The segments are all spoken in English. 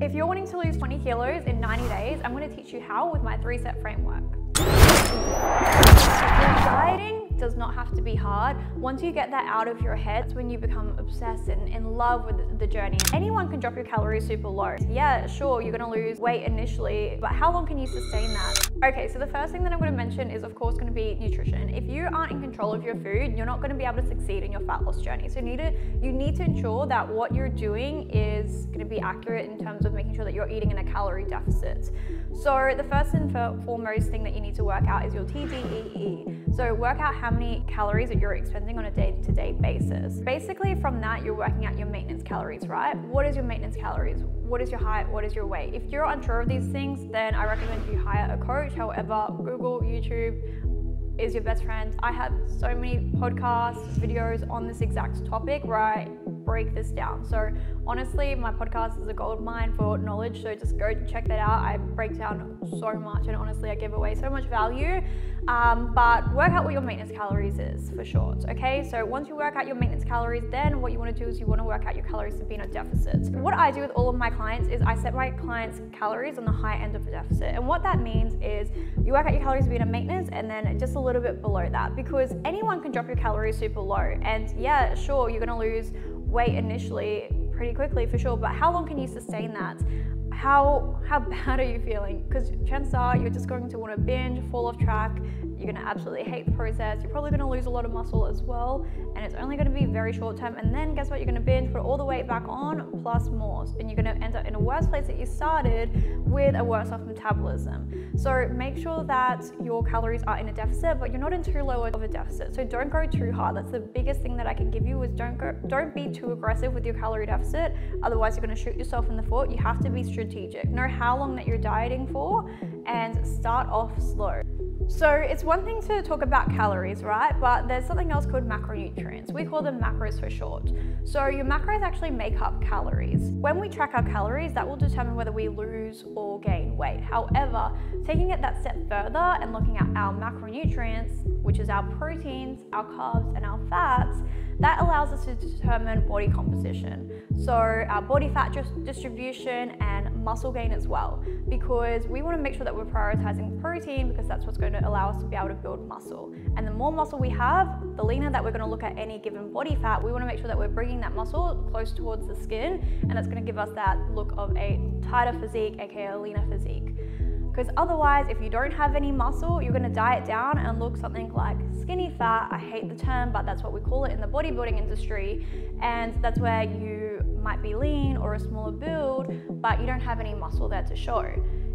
If you're wanting to lose 20 kilos in 90 days, I'm going to teach you how with my 3-step framework. Dieting does not have to be hard. Once you get that out of your head, that's when you become obsessed and in love with the journey. Anyone can drop your calories super low. Yeah, sure, you're gonna lose weight initially, but how long can you sustain that? Okay, so the first thing that I'm gonna mention is of course gonna be nutrition. If you aren't in control of your food, you're not gonna be able to succeed in your fat loss journey. So you need to ensure that what you're doing is gonna be accurate in terms of making sure that you're eating in a calorie deficit. So the first and foremost thing that you need to work out is your TDEE. So work out how many calories that you're expending on a day-to-day basis. Basically from that, you're working out your maintenance calories, right? What is your maintenance calories? What is your height? What is your weight? If you're unsure of these things, then I recommend you hire a coach. However, Google, YouTube is your best friend. I have so many podcasts, videos on this exact topic where I break this down. So honestly, my podcast is a gold mine for knowledge, so just go check that out. I break down so much, and honestly I give away so much value. But work out what your maintenance calories is for short, okay? So once you work out your maintenance calories, then what you want to do is you want to work out your calories to be in a deficit. What I do with all of my clients is I set my clients' calories on the high end of the deficit, and what that means is you work out your calories to be in a maintenance and then just a little bit below that, because anyone can drop your calories super low. And yeah, sure, you're going to lose weight initially pretty quickly for sure, but how long can you sustain that? How bad are you feeling? Because chances are you're just going to want to binge, fall off track. You're going to absolutely hate the process. You're probably going to lose a lot of muscle as well, and it's only going to be very short term. And then guess what? You're going to binge, put all the weight back on plus more, and you're going to end up in a worse place that you started with a worse off metabolism. So make sure that your calories are in a deficit, but you're not in too low of a deficit. So don't go too hard. That's the biggest thing that I can give you is don't be too aggressive with your calorie deficit. Otherwise, you're going to shoot yourself in the foot. You have to be strategic. Know how long that you're dieting for and start off slow. So it's one thing to talk about calories, right? But there's something else called macronutrients. We call them macros for short. So your macros actually make up calories. When we track our calories, that will determine whether we lose or gain weight. However, taking it that step further and looking at our macronutrients, which is our proteins, our carbs, and our fats, that allows us to determine body composition. So our body fat distribution and muscle gain as well, because we want to make sure that we're prioritizing protein, because that's what's going to allow us to be able to build muscle. And the more muscle we have, the leaner that we're going to look at any given body fat. We want to make sure that we're bringing that muscle close towards the skin, and that's going to give us that look of a tighter physique, aka a leaner physique. Because otherwise, if you don't have any muscle, you're going to diet down and look something like skinny fat. I hate the term, but that's what we call it in the bodybuilding industry. And that's where you might be lean or a smaller build, but you don't have any muscle there to show.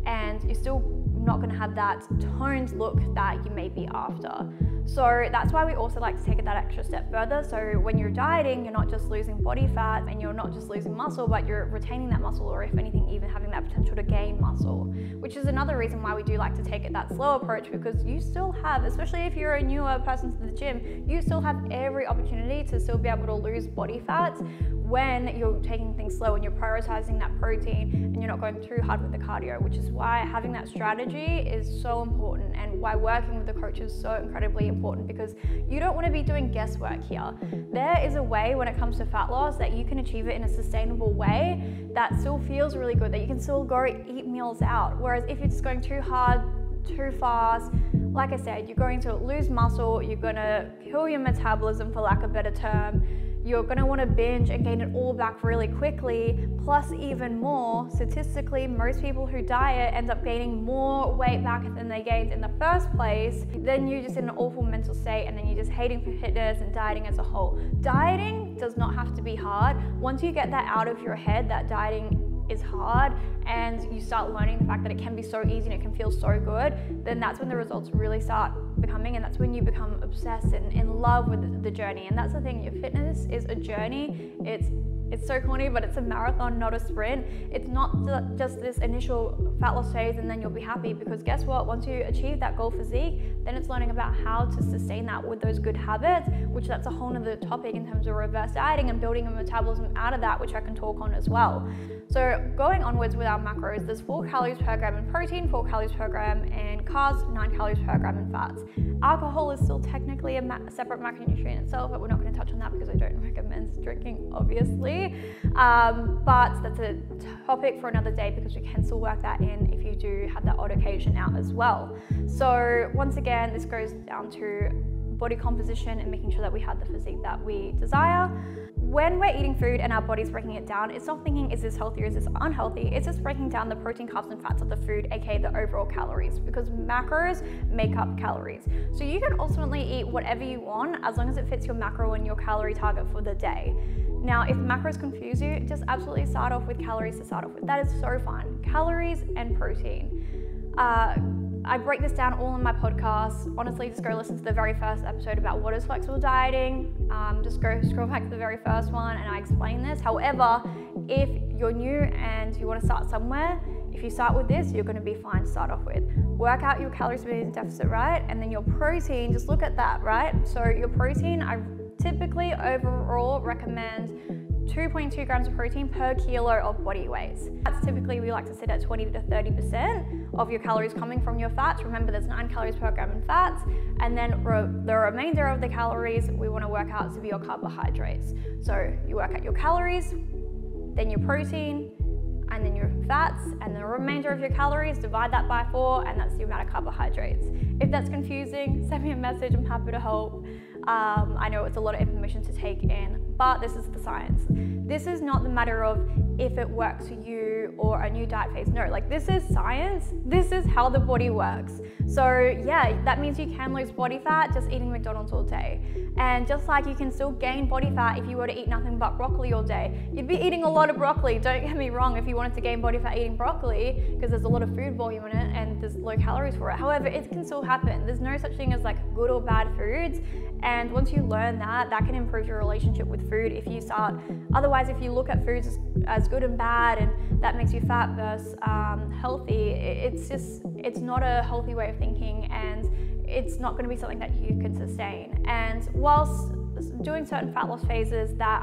And you're still not going to have that toned look that you may be after. So that's why we also like to take it that extra step further. So when you're dieting, you're not just losing body fat and you're not just losing muscle, but you're retaining that muscle, or if anything, even having that potential to gain muscle, which is another reason why we do like to take it that slow approach, because you still have, especially if you're a newer person to the gym, you still have every opportunity to still be able to lose body fat when you're taking things slow and you're prioritizing that protein and you're not going too hard with the cardio, which is why having that strategy is so important, and why working with the coach is so incredibly important, because you don't want to be doing guesswork here. There is a way when it comes to fat loss that you can achieve it in a sustainable way that still feels really good, that you can still go eat meals out. Whereas if you're just going too hard, too fast, like I said, you're going to lose muscle, you're going to kill your metabolism, for lack of a better term. You're going to want to binge and gain it all back really quickly, plus even more. Statistically, most people who diet end up gaining more weight back than they gained in the first place. Then you're just in an awful mental state, and then you're just hating fitness and dieting as a whole. Dieting does not have to be hard. Once you get that out of your head, that dieting is hard, and you start learning the fact that it can be so easy and it can feel so good, then that's when the results really start becoming, and that's when you become obsessed and in love with the journey. And that's the thing, your fitness is a journey. It's so corny, but it's a marathon, not a sprint. It's not just this initial fat loss phase and then you'll be happy, because guess what? Once you achieve that goal physique, then it's learning about how to sustain that with those good habits, which that's a whole nother topic in terms of reverse dieting and building a metabolism out of that, which I can talk on as well. So going onwards with our macros, there's 4 calories per gram in protein, 4 calories per gram in carbs, 9 calories per gram in fats. Alcohol is still technically a separate macronutrient itself, but we're not going to touch on that because I don't recommend drinking, obviously. healthy. But that's a topic for another day, because we can still work that in if you do have that odd occasion out as well. So once again, this goes down to body composition and making sure that we have the physique that we desire. When we're eating food and our body's breaking it down, it's not thinking, is this healthy or is this unhealthy? It's just breaking down the protein, carbs, and fats of the food, aka the overall calories, because macros make up calories. So you can ultimately eat whatever you want as long as it fits your macro and your calorie target for the day. Now, if macros confuse you, just absolutely start off with calories to start off with. That is so fun. Calories and protein. I break this down all in my podcast. Honestly, just go listen to the very first episode about what is flexible dieting. Just go scroll back to the very first one and I explain this. However, if you're new and you want to start somewhere, if you start with this, you're going to be fine to start off with. Work out your calories within deficit, right? And then your protein, just look at that, right? So your protein, I typically overall recommend 2.2 grams of protein per kilo of body weight. That's typically, we like to sit at 20 to 30% of your calories coming from your fats. Remember, there's 9 calories per gram in fats, and then the remainder of the calories we want to work out to be your carbohydrates. So you work out your calories, then your protein, and then your fats, and the remainder of your calories, divide that by 4, and that's the amount of carbohydrates. If that's confusing, send me a message, I'm happy to help. I know it's a lot of information to take in, but this is the science. This is not the matter of if it works for you or a new diet phase. No, like, this is science. This is how the body works. So yeah, that means you can lose body fat just eating McDonald's all day. And just like you can still gain body fat if you were to eat nothing but broccoli all day. You'd be eating a lot of broccoli, don't get me wrong, if you wanted to gain body fat eating broccoli, because there's a lot of food volume in it and there's low calories for it. However, it can still happen. There's no such thing as like good or bad foods. And once you learn that, that can improve your relationship with food. If you start, otherwise, if you look at foods as good and bad, and that makes you fat versus healthy, it's not a healthy way of thinking, and it's not going to be something that you can sustain. And whilst doing certain fat loss phases that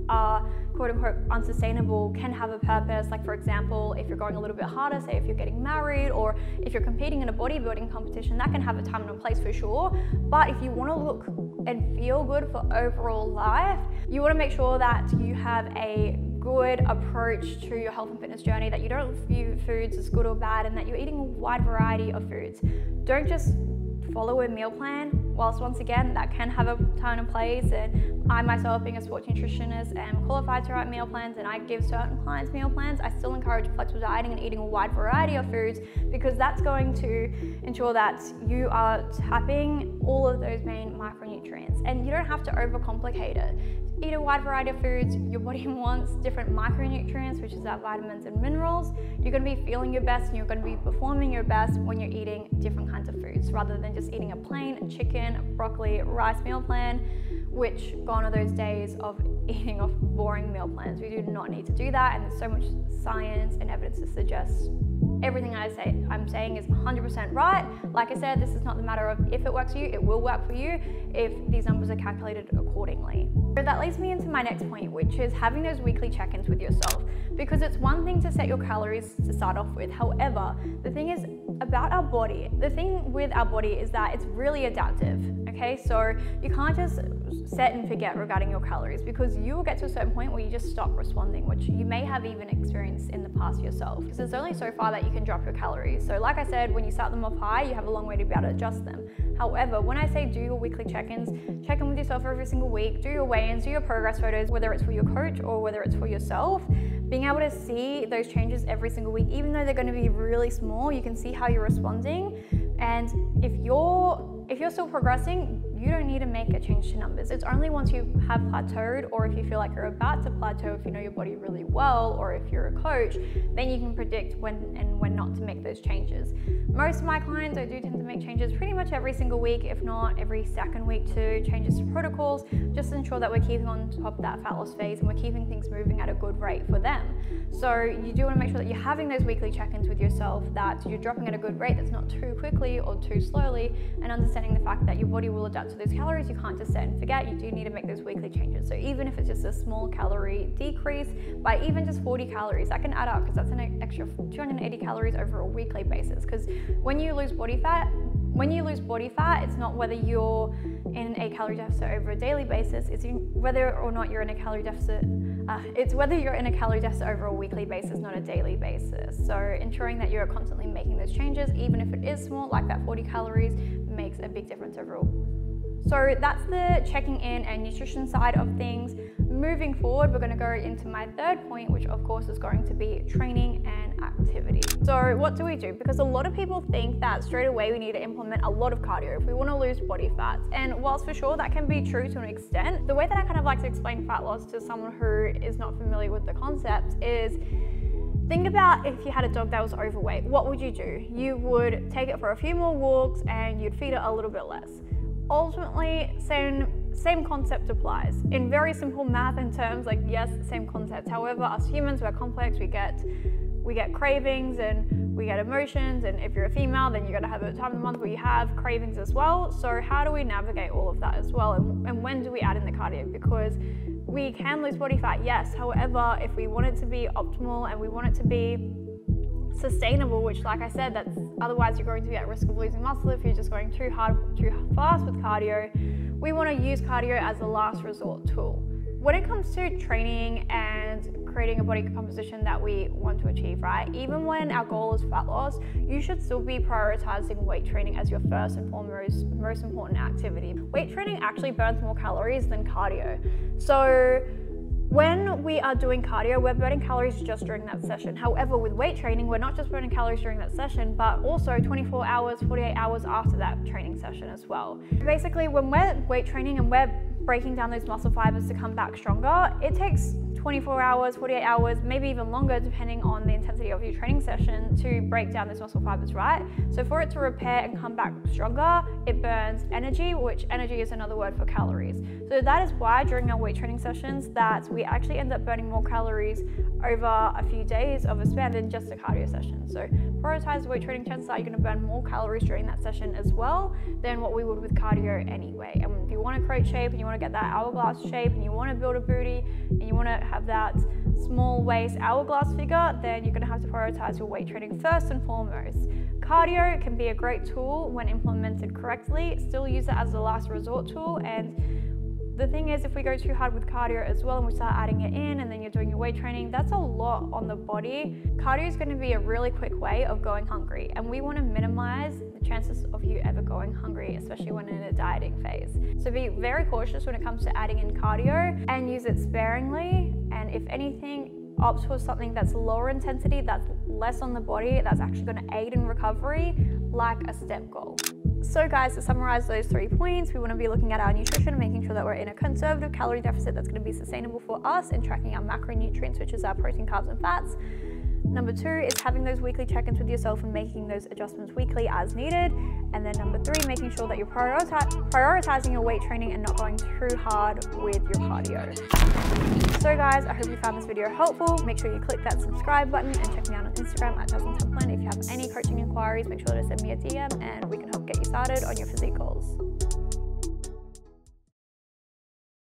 are quote unquote unsustainable can have a purpose, like for example, if you're going a little bit harder, say if you're getting married or if you're competing in a bodybuilding competition, that can have a time and a place for sure. But if you want to look and feel good for overall life, you want to make sure that you have a good approach to your health and fitness journey, that you don't view foods as good or bad, and that you're eating a wide variety of foods. Don't just follow a meal plan, whilst once again that can have a time and place, and I myself, being a sports nutritionist, am qualified to write meal plans, and I give certain clients meal plans. I still encourage flexible dieting and eating a wide variety of foods, because that's going to ensure that you are tapping all of those main micronutrients, and you don't have to overcomplicate it. Eat a wide variety of foods. Your body wants different micronutrients, which is our vitamins and minerals. You're going to be feeling your best and you're going to be performing your best when you're eating different kinds of foods, rather than just eating a plain chicken, broccoli, rice meal plan, which gone are those days of eating off boring meal plans. We do not need to do that, and there's so much science and evidence to suggest everything I'm saying is 100% right. Like I said, this is not the matter of if it works for you, it will work for you if these numbers are calculated accordingly. So that leads me into my next point, which is having those weekly check-ins with yourself, because it's one thing to set your calories to start off with. However, the thing is about our body, the thing with our body is that it's really adaptive, okay? So you can't just set and forget regarding your calories, because you will get to a certain point where you just stop responding, which you may have even experienced in the past yourself, because there's only so far that you can drop your calories. So like I said, when you start them off high, you have a long way to be able to adjust them. However, when I say do your weekly check-ins, check in with yourself every single week, do your weigh-ins, do your progress photos, whether it's for your coach or whether it's for yourself. Being able to see those changes every single week, even though they're going to be really small, you can see how you're responding. And if you're still progressing, you don't need to make a change to numbers. It's only once you have plateaued, or if you feel like you're about to plateau, if you know your body really well, or if you're a coach, then you can predict when and when not to make those changes. Most of my clients, I do tend to make changes pretty much every single week, if not every second week too, changes to protocols, just to ensure that we're keeping on top of that fat loss phase and we're keeping things moving at a good rate for them. So you do want to make sure that you're having those weekly check-ins with yourself, that you're dropping at a good rate that's not too quickly or too slowly, and understanding the fact that your body will adapt to those calories. You can't just set and forget. You do need to make those weekly changes. So even if it's just a small calorie decrease by even just 40 calories, that can add up, because that's an extra 280 calories over a weekly basis. Because when you lose body fat, it's not whether you're in a calorie deficit over a daily basis, it's whether or not you're in a calorie deficit It's whether you're in a calorie deficit over a weekly basis, not a daily basis. So ensuring that you're constantly making those changes, even if it is small, like that 40 calories, makes a big difference overall. So that's the checking in and nutrition side of things. Moving forward, we're going to go into my third point, which of course is going to be training and activity. So what do we do? Because a lot of people think that straight away we need to implement a lot of cardio if we want to lose body fat. And whilst for sure that can be true to an extent, the way that I kind of like to explain fat loss to someone who is not familiar with the concept is, think about if you had a dog that was overweight, what would you do? You would take it for a few more walks and you'd feed it a little bit less. Ultimately, same concept applies. In very simple math in terms, like yes, same concept. However, us humans, we're complex, we get cravings and we get emotions, and if you're a female, then you're gonna have a time of the month where you have cravings as well. So how do we navigate all of that as well? And when do we add in the cardio? Because we can lose body fat, yes. However, if we want it to be optimal and we want it to be sustainable, which like I said, that's otherwise you're going to be at risk of losing muscle if you're just going too hard, too fast with cardio. We want to use cardio as a last resort tool. When it comes to training and creating a body composition that we want to achieve, right? Even when our goal is fat loss, you should still be prioritizing weight training as your first and foremost, most important activity. Weight training actually burns more calories than cardio. So when we are doing cardio, we're burning calories just during that session. However, with weight training, we're not just burning calories during that session, but also 24 hours, 48 hours after that training session as well. Basically, when we're weight training and we're breaking down those muscle fibers to come back stronger, it takes 24 hours, 48 hours, maybe even longer, depending on the intensity of your training session, to break down those muscle fibers, right? So for it to repair and come back stronger, it burns energy, which energy is another word for calories. So that is why during our weight training sessions that we actually end up burning more calories over a few days of a span than just a cardio session. So prioritize weight training, chances are you're gonna burn more calories during that session as well than what we would with cardio anyway. And if you wanna create shape and you wanna get that hourglass shape and you wanna build a booty and you wanna have that small waist hourglass figure, then you're gonna have to prioritize your weight training first and foremost. Cardio can be a great tool when implemented correctly. Still use it as a last resort tool, and the thing is, if we go too hard with cardio as well and we start adding it in and then you're doing your weight training, that's a lot on the body. Cardio is going to be a really quick way of going hungry, and we want to minimize the chances of you ever going hungry, especially when in a dieting phase. So be very cautious when it comes to adding in cardio and use it sparingly, and if anything, opt for something that's lower intensity, that's less on the body, that's actually going to aid in recovery, like a step goal. So guys, to summarize those 3 points, we want to be looking at our nutrition, making sure that we're in a conservative calorie deficit that's going to be sustainable for us, and tracking our macronutrients, which is our protein, carbs, and fats. Number 2 is having those weekly check-ins with yourself and making those adjustments weekly as needed. And then number 3, making sure that you're prioritizing your weight training and not going too hard with your cardio. So guys, I hope you found this video helpful. Make sure you click that subscribe button and check me out on Instagram at Jasmine Templin. If you have any coaching inquiries, make sure to send me a DM and we can help get you started on your physique goals.